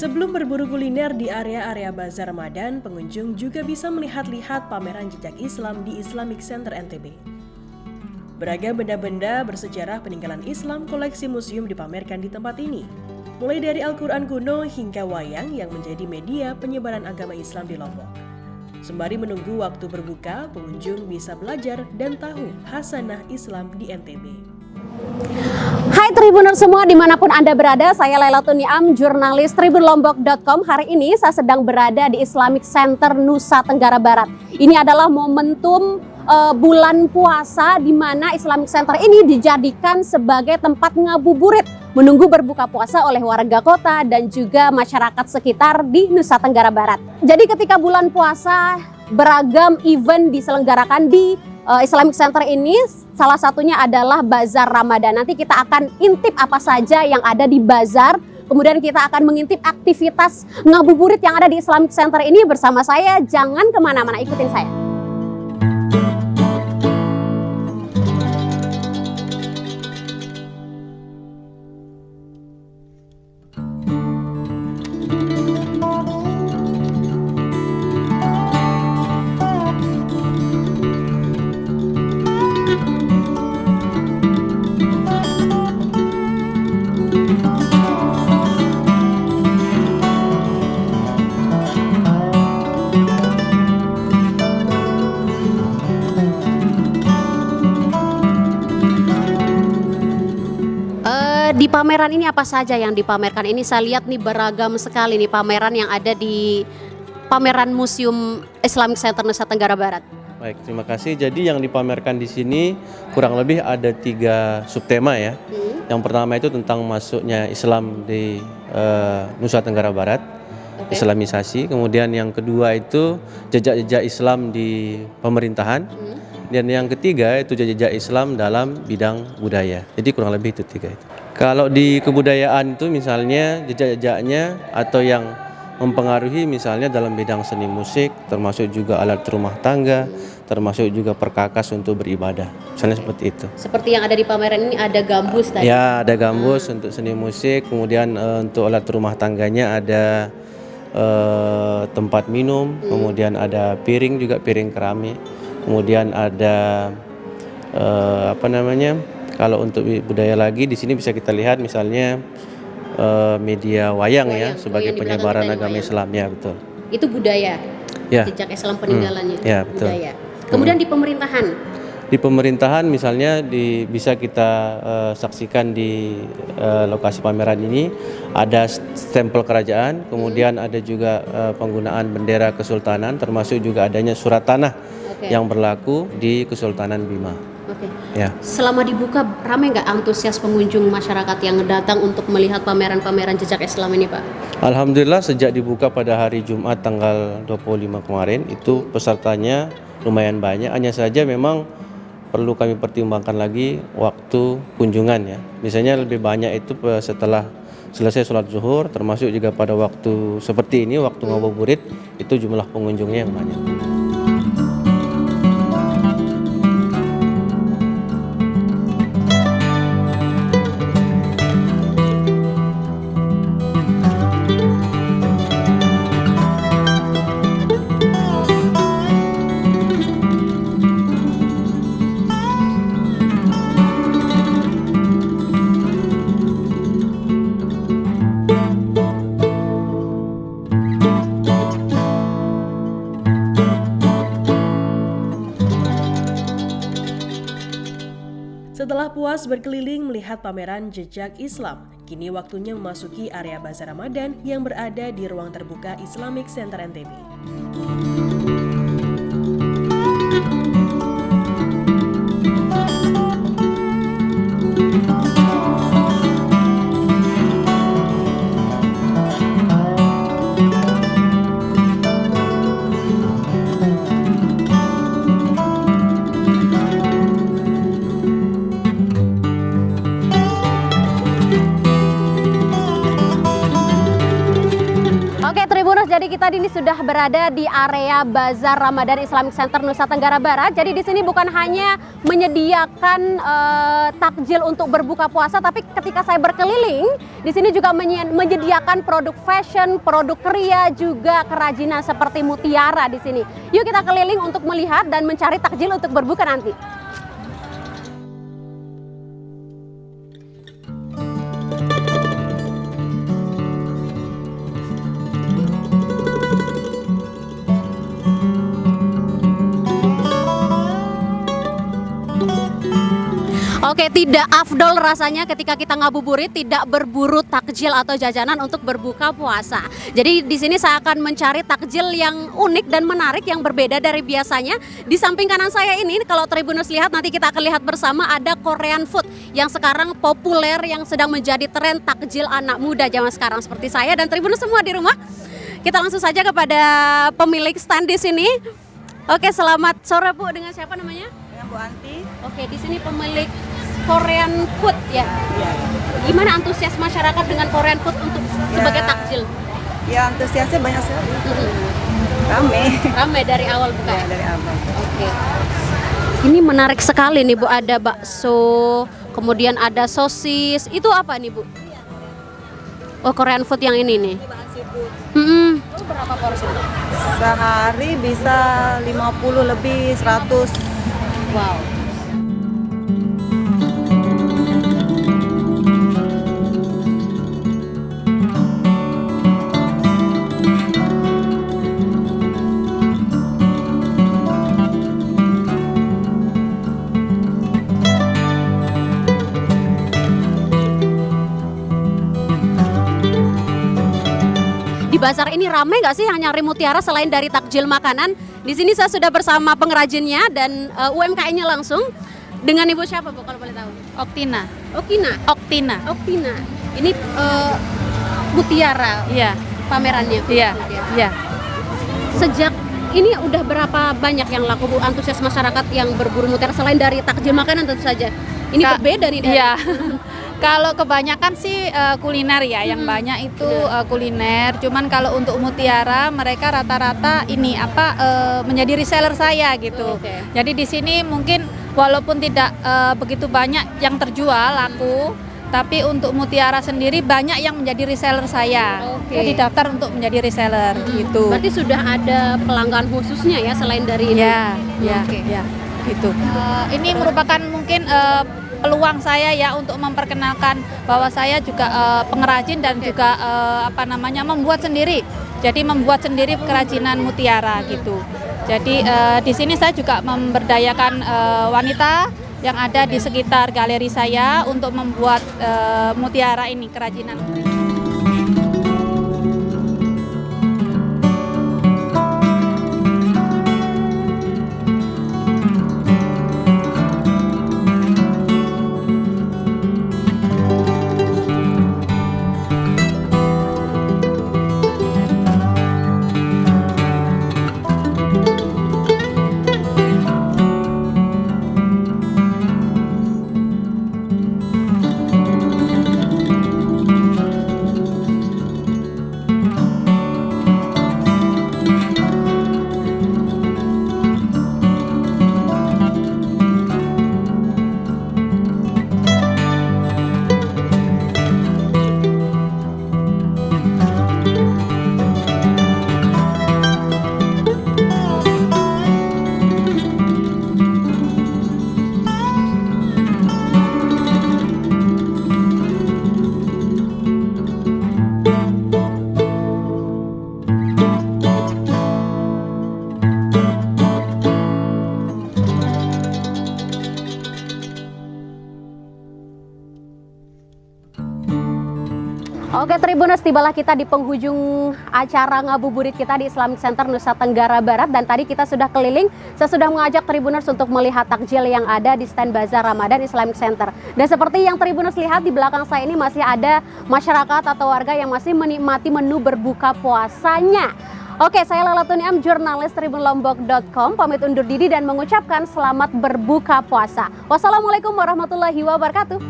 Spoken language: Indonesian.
Sebelum berburu kuliner di area-area Bazar Ramadan, pengunjung juga bisa melihat-lihat pameran jejak Islam di Islamic Center NTB. Beragam benda-benda bersejarah peninggalan Islam koleksi museum dipamerkan di tempat ini. Mulai dari Al-Quran kuno hingga wayang yang menjadi media penyebaran agama Islam di Lombok. Sembari menunggu waktu berbuka, pengunjung bisa belajar dan tahu khasanah Islam di NTB. Hai Tribuners semua dimanapun Anda berada, saya Lailatul Niam, jurnalis tribunlombok.com. Hari ini saya sedang berada di Islamic Center Nusa Tenggara Barat. Ini adalah momentum bulan puasa di mana Islamic Center ini dijadikan sebagai tempat ngabuburit menunggu berbuka puasa oleh warga kota dan juga masyarakat sekitar di Nusa Tenggara Barat. Jadi ketika bulan puasa beragam event diselenggarakan di Islamic Center ini, salah satunya adalah Bazar Ramadan. Nanti kita akan intip apa saja yang ada di bazar. Kemudian kita akan mengintip aktivitas ngabuburit yang ada di Islamic Center ini bersama saya. Jangan kemana-mana, ikutin saya. Di pameran ini apa saja yang dipamerkan? Ini saya lihat nih beragam sekali nih pameran yang ada di pameran Museum Islamic Center Nusa Tenggara Barat. Baik, terima kasih. Jadi yang dipamerkan di sini kurang lebih ada 3 subtema ya. Yang pertama itu tentang masuknya Islam di Nusa Tenggara Barat, Islamisasi. Kemudian yang kedua itu jejak-jejak Islam di pemerintahan. Dan yang ketiga itu jejak Islam dalam bidang budaya. Jadi kurang lebih itu 3 itu. Kalau di kebudayaan itu misalnya jejak-jejaknya atau yang mempengaruhi misalnya dalam bidang seni musik, termasuk juga alat rumah tangga, termasuk juga perkakas untuk beribadah. Misalnya seperti itu. Seperti yang ada di pameran ini ada gambus tadi. Ya, ada gambus untuk seni musik, kemudian untuk alat rumah tangganya ada tempat minum, kemudian ada piring juga, piring keramik. Kemudian ada kalau untuk budaya lagi di sini bisa kita lihat misalnya media wayang ya sebagai penyebaran agama Islam ya, betul. Itu budaya. Ya. Jejak Islam peninggalannya. Ya, betul. Budaya. Kemudian di pemerintahan. Di pemerintahan misalnya bisa kita saksikan di lokasi pameran ini ada stempel kerajaan, kemudian ada juga penggunaan bendera kesultanan, termasuk juga adanya surat tanah yang berlaku di Kesultanan Bima. Ya. Selama dibuka ramai nggak antusias pengunjung masyarakat yang datang untuk melihat pameran-pameran jejak Islam ini, Pak? Alhamdulillah sejak dibuka pada hari Jumat tanggal 25 kemarin itu pesertanya lumayan banyak. Hanya saja memang perlu kami pertimbangkan lagi waktu kunjungan ya. Biasanya lebih banyak itu setelah selesai sholat zuhur, termasuk juga pada waktu seperti ini, waktu ngabuburit, itu jumlah pengunjungnya yang banyak. Setelah puas berkeliling melihat pameran jejak Islam, kini waktunya memasuki area Bazar Ramadan yang berada di ruang terbuka Islamic Center NTB. jadi kita ini sudah berada di area Bazar Ramadan Islamic Center Nusa Tenggara Barat. Jadi di sini bukan hanya menyediakan takjil untuk berbuka puasa, tapi ketika saya berkeliling, di sini juga menyediakan produk fashion, produk kria, juga kerajinan seperti mutiara di sini. Yuk kita keliling untuk melihat dan mencari takjil untuk berbuka nanti. Oke, tidak afdol rasanya ketika kita ngabuburit tidak berburu takjil atau jajanan untuk berbuka puasa. Jadi di sini saya akan mencari takjil yang unik dan menarik yang berbeda dari biasanya. Di samping kanan saya ini, kalau Tribuners lihat nanti kita akan lihat bersama, ada Korean food yang sekarang populer, yang sedang menjadi tren takjil anak muda zaman sekarang seperti saya dan Tribuners semua di rumah. Kita langsung saja kepada pemilik stand di sini. Oke, selamat sore Bu, dengan siapa namanya? Dengan Bu Anti. Oke, di sini pemilik Korean food ya. Ya. Gimana antusias masyarakat dengan Korean food untuk sebagai takjil? Ya, antusiasnya banyak sekali. Rame. Rame dari awal buka. Ya, dari awal. Oke. Ini menarik sekali nih Bu, ada bakso, kemudian ada sosis. Itu apa nih Bu? Oh, Korean food yang ini nih. Ini bahan seafood. Itu berapa porsi? Sehari bisa 50 lebih 100. Wow. Di bazar ini ramai nggak sih yang nyari mutiara selain dari takjil makanan? Di sini saya sudah bersama pengrajinnya dan UMKM-nya langsung. Dengan Ibu siapa Bu kalau boleh tahu? Oktina. Oktina. Oktina. Oktina. Ini mutiara. Iya. Pamerannya. Iya. Iya. Sejak ini udah berapa banyak yang laku Bu, antusias masyarakat yang berburu mutiara selain dari takjil makanan tentu saja? Ini berbeda nih dari. Iya. Kalau kebanyakan sih kuliner ya, yang banyak itu kuliner. Cuman kalau untuk mutiara mereka rata-rata ini menjadi reseller saya gitu. Oke. Jadi di sini mungkin walaupun tidak begitu banyak yang terjual laku, tapi untuk mutiara sendiri banyak yang menjadi reseller saya. Oke. Jadi daftar untuk menjadi reseller gitu. Berarti sudah ada pelanggan khususnya ya selain dari ini. Ya, ya, Oke. ya, gitu. Ini merupakan mungkin peluang saya ya untuk memperkenalkan bahwa saya juga pengrajin dan juga membuat sendiri. Jadi membuat sendiri kerajinan mutiara gitu. Jadi di sini saya juga memberdayakan wanita yang ada di sekitar galeri saya untuk membuat mutiara ini, kerajinan. Oke Tribuners, tibalah kita di penghujung acara ngabuburit kita di Islamic Center Nusa Tenggara Barat. Dan tadi kita sudah keliling, saya sudah mengajak Tribuners untuk melihat takjil yang ada di stand Bazar Ramadan Islamic Center. Dan seperti yang Tribuners lihat di belakang saya ini masih ada masyarakat atau warga yang masih menikmati menu berbuka puasanya. Oke, saya Laila Tuniam, jurnalis tribunlombok.com, pamit undur diri dan mengucapkan selamat berbuka puasa. Wassalamualaikum warahmatullahi wabarakatuh.